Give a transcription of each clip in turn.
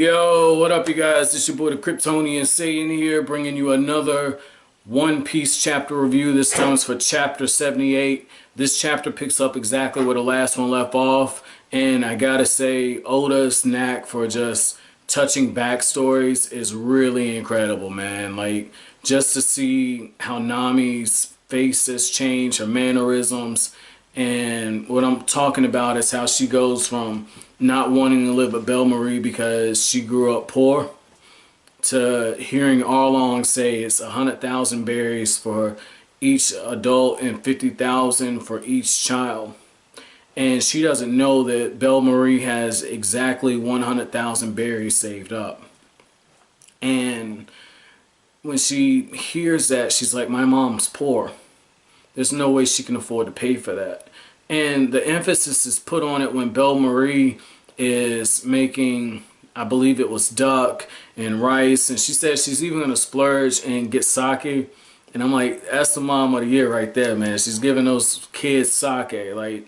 Yo, what up, you guys? It's your boy the Kryptonian Saiyan here, bringing you another One Piece chapter review. This time it's for chapter 78. This chapter picks up exactly where the last one left off, and I gotta say, Oda's knack for just touching backstories is really incredible, man. Like, just to see how Nami's face has changed, her mannerisms, and what I'm talking about is how she goes from not wanting to live at Bell-mère because she grew up poor to hearing Arlong say it's 100,000 berries for each adult and 50,000 for each child. And she doesn't know that Bell-mère has exactly 100,000 berries saved up. And when she hears that, she's like, my mom's poor. There's no way she can afford to pay for that. And the emphasis is put on it when Bell-mère is making, I believe it was duck and rice, and she said she's even gonna splurge and get sake. And I'm like, that's the mom of the year right there, man. She's giving those kids sake, like,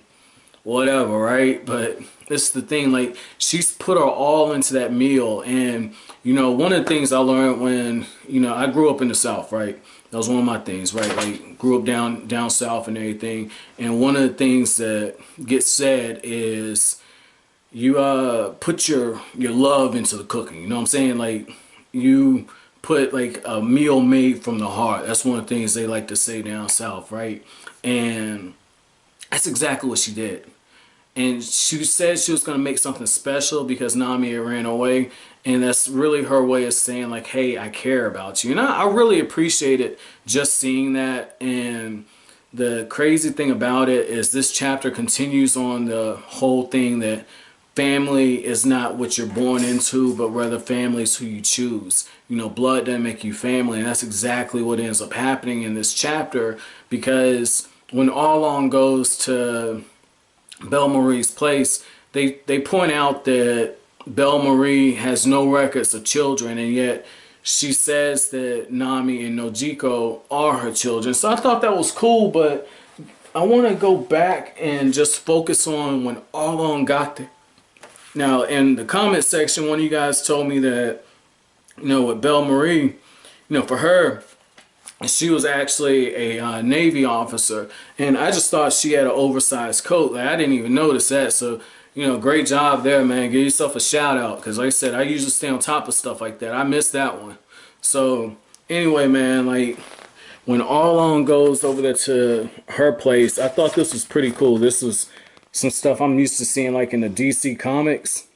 whatever, right? But this is the thing, like, she's put her all into that meal. And you know, one of the things I learned when, you know, I grew up in the South, right? That was one of my things, right? Like, grew up down south and everything. And one of the things that gets said is you put your love into the cooking. You know what I'm saying? Like, you put like a meal made from the heart. That's one of the things they like to say down south, right? And that's exactly what she did. And she said she was going to make something special because Nami had ran away. And that's really her way of saying, like, hey, I care about you. And I really appreciated just seeing that. And the crazy thing about it is this chapter continues on the whole thing that family is not what you're born into, but rather family is who you choose. You know, blood doesn't make you family. And that's exactly what ends up happening in this chapter. Because when Arlong goes to Bell-mére's place, they point out that Bell-mère has no records of children, and yet she says that Nami and Nojiko are her children. So I thought that was cool, but I want to go back and just focus on when Arlong got there. Now, in the comment section, one of you guys told me that, you know, with Bell-mère, you know, for her, she was actually a Navy officer, and I just thought she had an oversized coat. Like, I didn't even notice that. So, you know, great job there, man. Give yourself a shout out, because like I said, I usually stay on top of stuff like that. I missed that one. So anyway, man, like, when Arlong goes over there to her place, I thought this was pretty cool. This was some stuff I'm used to seeing like in the DC comics,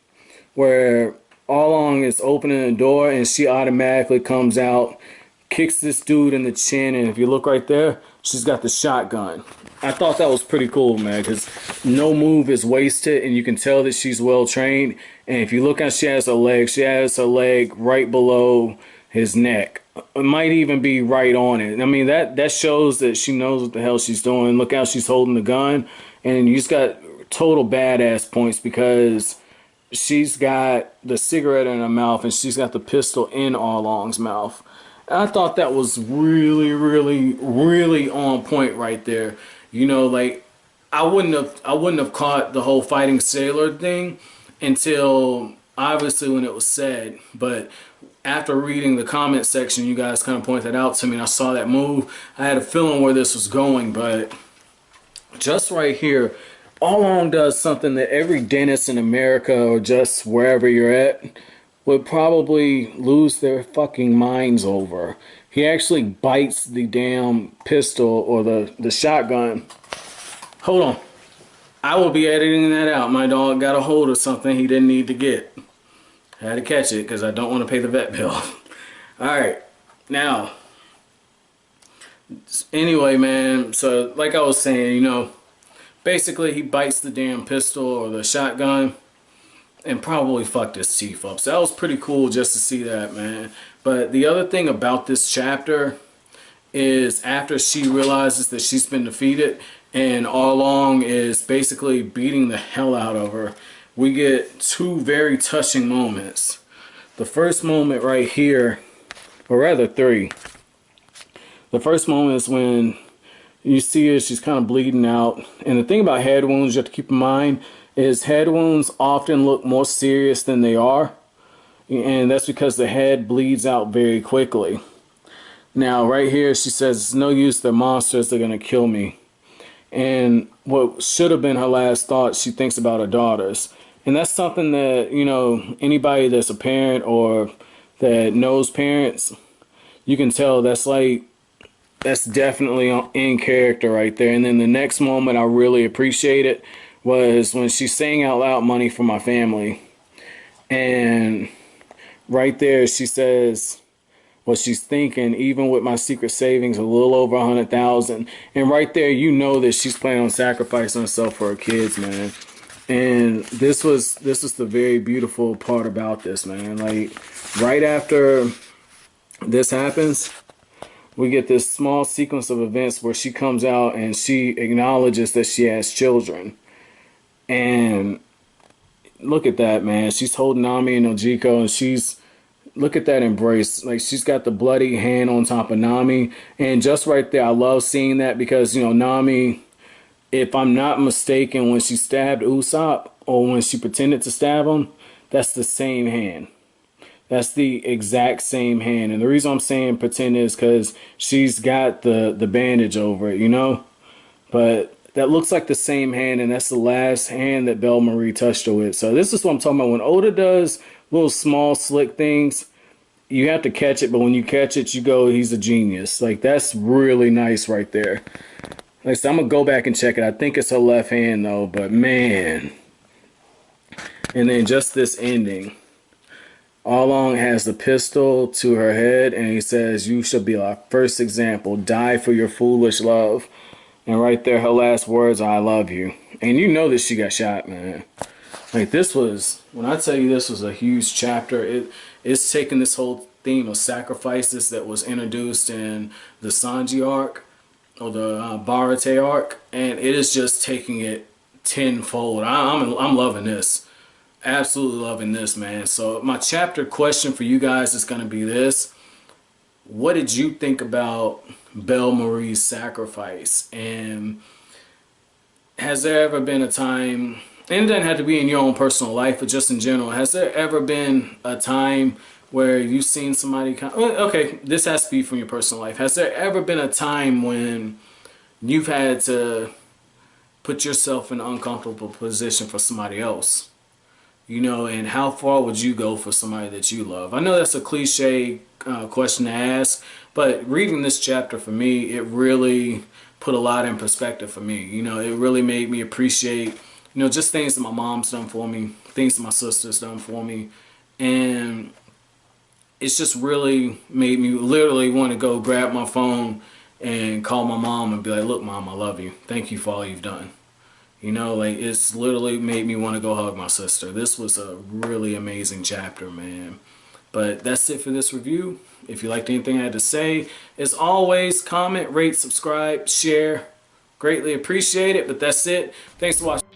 where Arlong is opening the door and she automatically comes out, kicks this dude in the chin, and if you look right there, she's got the shotgun. I thought that was pretty cool, man, because no move is wasted, and you can tell that she's well trained. And if you look how she has her leg right below his neck. It might even be right on it. I mean, that shows that she knows what the hell she's doing. Look how she's holding the gun, and you just got total badass points because she's got the cigarette in her mouth and she's got the pistol in Arlong's mouth. I thought that was really, really, really on point right there. You know, like, I wouldn't have caught the whole fighting sailor thing until obviously when it was said. But after reading the comment section, you guys kind of pointed that out to me, and I saw that move. I had a feeling where this was going, but just right here, Arlong does something that every dentist in America or just wherever you're at would probably lose their fucking minds over. He actually bites the damn pistol or the shotgun. Hold on. I will be editing that out. My dog got a hold of something he didn't need to get. I had to catch it because I don't want to pay the vet bill. Alright. Now, anyway, man, so like I was saying, you know, basically he bites the damn pistol or the shotgun and probably fucked his teeth up. So that was pretty cool just to see that, man. But the other thing about this chapter is after she realizes that she's been defeated and Arlong is basically beating the hell out of her, we get two very touching moments. The first moment right here, or rather three. The first moment is when you see her, she's kind of bleeding out. And the thing about head wounds you have to keep in mind is head wounds often look more serious than they are. And that's because the head bleeds out very quickly. Now, right here, she says, it's no use, they're monsters, they're going to kill me. And what should have been her last thought, she thinks about her daughters. And that's something that, you know, anybody that's a parent or that knows parents, you can tell that's definitely in character right there. And then the next moment I really appreciated was when she sang out loud, money for my family. And right there, she says what she's thinking, even with my secret savings, a little over 100,000. And right there, you know that she's planning on sacrificing herself for her kids, man. And this was the very beautiful part about this, man. Like, right after this happens, we get this small sequence of events where she comes out and she acknowledges that she has children. And look at that, man. She's holding Nami and Ojiko, and look at that embrace. Like, she's got the bloody hand on top of Nami. And just right there, I love seeing that because, you know, Nami, if I'm not mistaken, when she stabbed Usopp or when she pretended to stab him, that's the same hand. That's the exact same hand. And the reason I'm saying pretend is because she's got the bandage over it, you know? But that looks like the same hand, and that's the last hand that Bell-mère touched her with. So this is what I'm talking about. When Oda does little small slick things, you have to catch it, but when you catch it, you go, he's a genius. Like, that's really nice right there. Like I said, I'm going to go back and check it. I think it's her left hand, though, but man. And then just this ending. Arlong has the pistol to her head, and he says, you shall be our first example. Die for your foolish love. And right there, her last words are, I love you. And you know that she got shot, man. Like, this was, when I tell you this was a huge chapter, it's taking this whole theme of sacrifices that was introduced in the Sanji arc, or the Barate arc, and it is just taking it tenfold. I'm loving this. Absolutely loving this, man. So my chapter question for you guys is going to be this. What did you think about Bell-mére's sacrifice? And has there ever been a time, and it doesn't have to be in your own personal life, but just in general, has there ever been a time where you've seen somebody okay, this has to be from your personal life. Has there ever been a time when you've had to put yourself in an uncomfortable position for somebody else? You know, and how far would you go for somebody that you love? I know that's a cliche question to ask, but reading this chapter for me, it really put a lot in perspective for me. You know, it really made me appreciate, you know, just things that my mom's done for me, things that my sister's done for me. And it's just really made me literally want to go grab my phone and call my mom and be like, look, Mom, I love you. Thank you for all you've done. You know, like, it's literally made me want to go hug my sister. This was a really amazing chapter, man. But that's it for this review. If you liked anything I had to say, as always, comment, rate, subscribe, share. Greatly appreciate it. But that's it. Thanks for watching.